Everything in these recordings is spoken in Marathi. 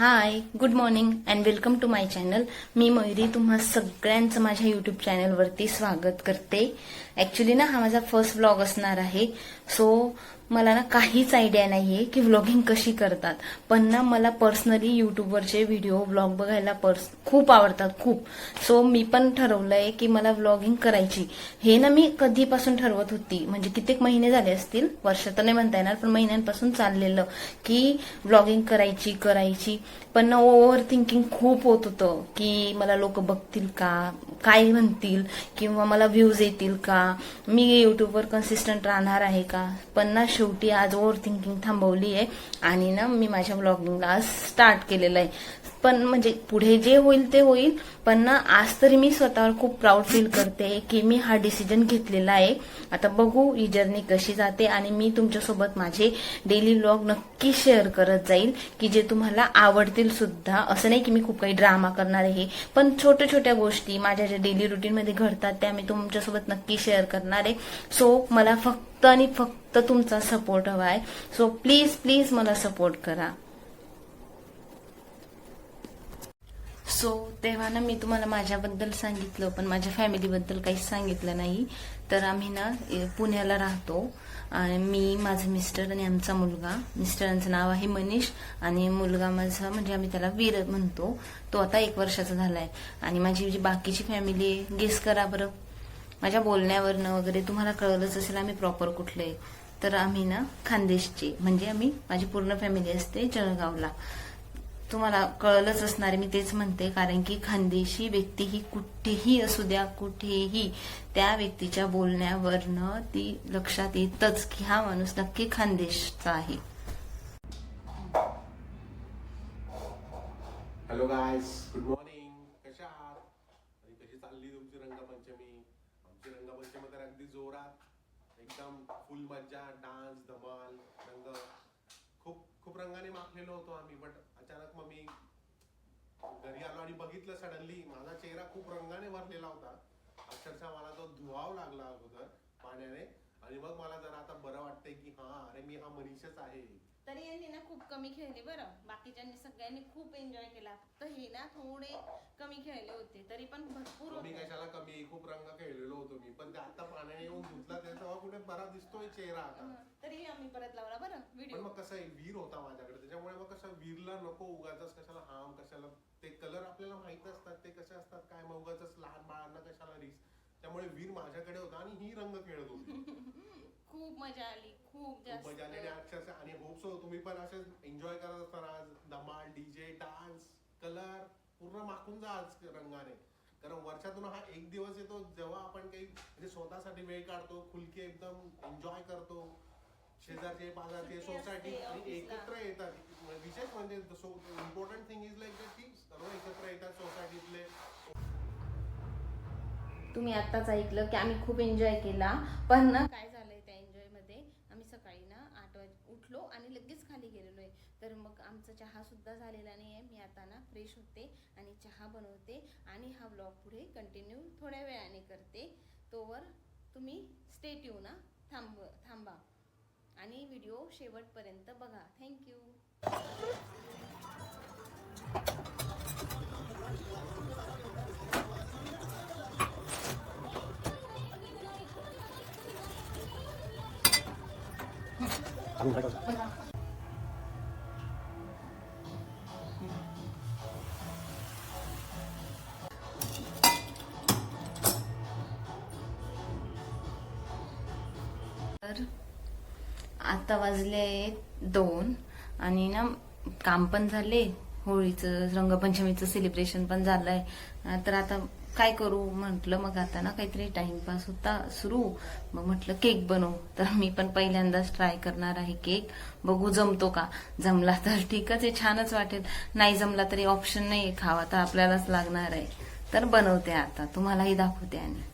High, good morning and welcome to my channel. मी मयुरी तुम्हा सगळ्यांचं माझ्या युट्यूब चॅनलवरती स्वागत करते. ऍक्च्युली ना हा माझा फर्स्ट व्लॉग असणार आहे. सो मला ना काहीच आयडिया नाहीये की व्लॉगिंग कशी करतात, पण ना मला पर्सनली युट्यूबवरचे व्हिडिओ व्लॉग बघायला खूप आवडतात खूप. सो मी पण ठरवलंय की मला व्लॉगिंग करायची. हे ना मी कधीपासून ठरवत होती, म्हणजे कित्येक महिने झाले असतील, वर्ष तर नाही म्हणता येणार, पण महिन्यांपासून चाललेलं की व्लॉगिंग करायची. पण ना ओव्हर थिंकिंग खूप होत होतं की मला लोक बघतील का, काय म्हणतील, किंवा मला व्ह्यूज येतील का, मी युट्यूबवर कन्सिस्टंट राहणार आहे का. पण ना शेवटी आज ओव्हर थिंकिंग थांबवली आहे आणि ना मी माझ्या व्लॉगिंगला स्टार्ट केलेलं आहे. पण म्हणजे पुढे जे होईल ते होईल, पण ना आज तरी मी स्वतःवर खूप प्राऊड फील करते की मी हा डिसिजन घेतलेला आहे. आता बघू ही जर्नी कशी जाते, आणि मी तुमच्यासोबत माझे डेली व्लॉग नक्की शेअर करत जाईल की जे तुम्हाला आवडतील सुद्धा. असं नाही की मी खूप काही ड्रामा करणार आहे, पण छोट्या छोट्या गोष्टी माझ्या ज्या डेली रुटीन मध्ये घडतात त्या मी तुमच्यासोबत नक्की शेअर करणार आहे. सो मला फक्त आणि फक्त तुमचा सपोर्ट हवा आहे. सो प्लीज प्लीज मला सपोर्ट करा. सो तेव्हा ना मी तुम्हाला माझ्याबद्दल सांगितलं, पण माझ्या फॅमिलीबद्दल काहीच सांगितलं नाही. तर आम्ही ना पुण्याला राहतो, आणि मी, माझे मिस्टर आणि आमचा मुलगा. मिस्टरांचं नाव आहे मनीष, आणि मुलगा माझा म्हणजे आम्ही त्याला वीर म्हणतो, तो आता 1 वर्षाचा झालाय. आणि माझी जी बाकीची फॅमिली आहे, गेस करा बरं. माझ्या बोलण्यावरनं वगैरे तुम्हाला कळलंच असेल आम्ही प्रॉपर कुठले. तर आम्ही ना खानदेशचे, म्हणजे माझी पूर्ण फॅमिली असते जळगावला. तुम्हाला कळलंच असणार आहे, मी तेच म्हणते, कारण की खानदेशी व्यक्ती ही कुठेही असू द्या, कुठेही, त्या व्यक्तीच्या बोलण्यावरनं ती लक्षात येतच की हा माणूस नक्की खानदेशचा आहे. Hello guys, good morning. कशा आहात आणि कशी चालली तुमची रंगपंचमी? आमची रंगपंचमी तर अगदी जोरात, एकदम फुल मज्जा, डान्स, धमाल, रंग. खूप खूप रंगाने माखलेलो होतो आम्ही. बट अचानक मग मी घरी आलो आणि बघितलं, सडनली माझा चेहरा खूप रंगाने भरलेला होता. अक्षरशः मला तो धुवावा लागला अगोदर पाण्याने, आणि मग मला जरा आता बरं वाटतंय की हा, अरे मी हा मनीषच आहे. तरी यांनी ना खूप कमी खेळले बरं, बाकीच्यांनी सगळ्यांनी खूप एन्जॉय केला. फक्त हे ना थोडे कमी खेळले होते, तरी पण भरपूर. मी कशाला कमी, खूप रंग खेळलेलो होतो मी. पण ते आता पाण्याने येऊन धुतला तेव्हा कुठे बरा दिसतोय चेहरा आता. तरी आम्ही परत लावला बरं पण व्हिडिओ. मग कसं आहे, वीर होता माझ्याकडे, त्याच्यामुळे मग कसं वीरला नको उगाच कशाला हाम, कशाला ते कलर आपल्याला माहित असतात ते कसे असतात काय, मग उगाच लहान बाळांना कशाला रिस्क. त्यामुळे वीर माझ्याकडे होता आणि ही रंग खेळत होती. खूप मजा आली, खूप जास्त मजा आली. आणि अक्षरशः, आणि होप सो तुम्ही पण असे एन्जॉय करत असताना आज धमाल, डीजे, डान्स, कलर पूर्ण माखून जा आज रंगाने. कारण वर्षातून हा एक दिवस येतो जेव्हा आपण काही म्हणजे स्वतःसाठी वेळ काढतो, खुलके एकदम एन्जॉय करतो. शेजारचे, पाजारचे, सोसायटी आणि एकत्र येतात. विशेष म्हणजे इम्पॉर्टंट थिंग इज लाईक की सर्व एकत्र येतात सोसायटीतले. तुम्ही आत्ताच ऐकलं की आम्ही खूप एन्जॉय केला. पण ना काय झालंय त्या एन्जॉय मध्ये, आम्ही सकाळी ना 8 वाजता उठलो आणि लगेच खाली गेलेलो आहे. तर मग आमचा चहा सुद्धा झालेला नाहीये. मी आता ना फ्रेश होते आणि चहा बनवते, आणि हा व्लॉग पुढे कंटिन्यू थोड्या वेळाने करते. तोवर तुम्ही स्टे ट्यून ना, थांबा आणि व्हिडिओ शेवटपर्यंत बघा. थँक्यू. तर आता वाजले 2, आणि ना काम पण झाले, होळीचं रंगपंचमीचं सेलिब्रेशन पण झालंय. तर आता काय करू म्हटलं, मग आता ना काहीतरी टाइमपास होता सुरू, मग म्हटलं केक बनवू. तर मी पण पहिल्यांदाच ट्राय करणार आहे केक. बघू जमतो का. जमला तर ठीकच आहे, छानच वाटेल. नाही जमला तरी ऑप्शन नाही, खावा तर आपल्यालाच लागणार आहे. तर बनवते आता, तुम्हालाही दाखवते. आणि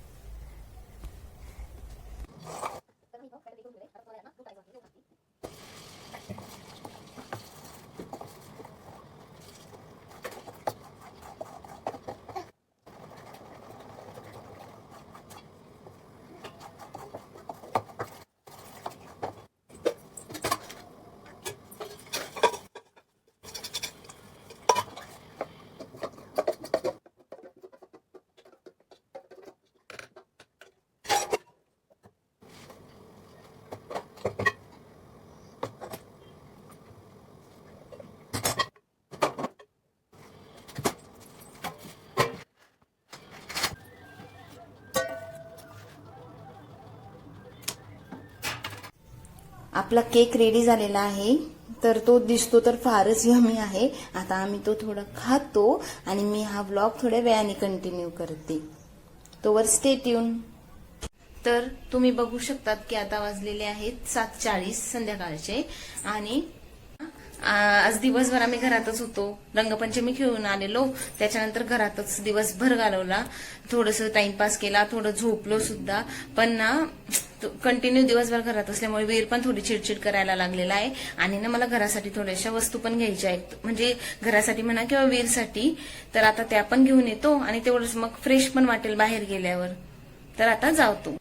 आपला केक रेडी झालेला आहे. तर तो दिसतो तर फारच यमी आहे. आता आम्ही तो थोडा खातो आणि मी हा व्लॉग थोड्या वेळाने कंटिन्यू करते. तोवर स्टे ट्यून. तर तुम्ही बघू शकतात की आता वाजलेले आहेत 7:40 संध्याकाळचे आणि आज दिवसभर आम्ही घरातच होतो. रंगपंचमी खेळून आलेलो, त्याच्यानंतर घरातच दिवसभर घालवला. थोडस टाइमपास केला, थोडं झोपलो सुद्धा. पण ना कंटिन्यू दिवसभर घरात असल्यामुळे वीर पण थोडी चिडचिड करायला लागलेला आहे. आणि ना मला घरासाठी थोड्याशा वस्तू पण घ्यायच्या आहेत, म्हणजे घरासाठी म्हणा किंवा वीरसाठी. तर आता त्या पण घेऊन येतो आणि तेवढंच मग फ्रेश पण वाटेल बाहेर गेल्यावर. तर आता जातो.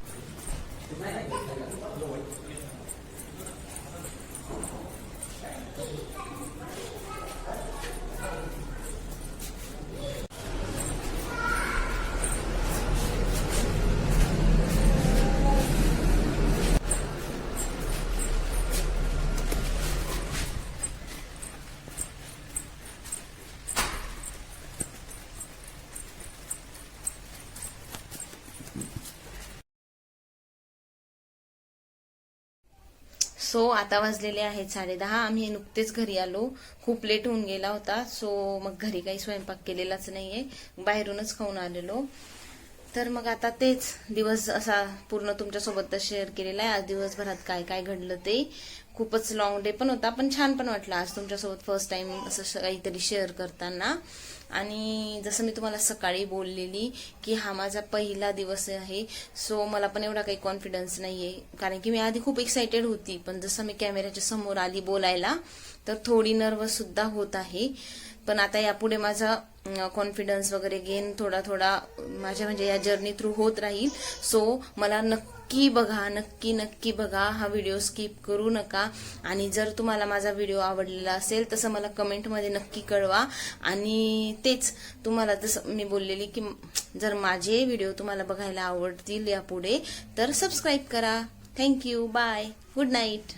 सो आता वाजलेले आहेत 10:30. आम्ही नुकतेच घरी आलो, खूप लेट होऊन गेला होता. सो मग घरी काही स्वयंपाक केलेलाच नाहीये, बाहेरूनच खाऊन आलेलो. तर मग आता तेच दिवस असा पूर्ण तुमच्यासोबत शेअर केलेला आहे. आज दिवसभरात काय काय घडलं ते. खूपच लॉंग डे पण होता, पण छान पण वाटलं आज तुमच्यासोबत फर्स्ट टाइम असं काहीतरी शेअर करताना. आणि जसं मी तुम्हाला सकाळी बोललेली की हा माझा पहिला दिवस आहे. सो मला पण एवढा काही कॉन्फिडन्स नाहीये, कारण की मी आधी खूप एक्साइटेड होती, पण जसं मी कॅमेऱ्याच्या समोर आली बोलायला तर थोडी नर्वस सुद्धा होत आहे. पण आता यापुढे माझा कॉन्फिडन्स वगैरे गेन थोडा थोडा माझ्या म्हणजे या जर्नी थ्रू होत राहील. सो मला नक्की बघा, नक्की बघा. हा व्हिडिओ स्किप करू नका. आणि जर तुम्हाला माझा व्हिडिओ आवडलेला असेल तसं मला कमेंटमध्ये नक्की कळवा. आणि तेच तुम्हाला जसं मी बोललेली की जर माझे व्हिडिओ तुम्हाला बघायला आवडतील यापुढे तर सबस्क्राईब करा. Thank you, bye, good night.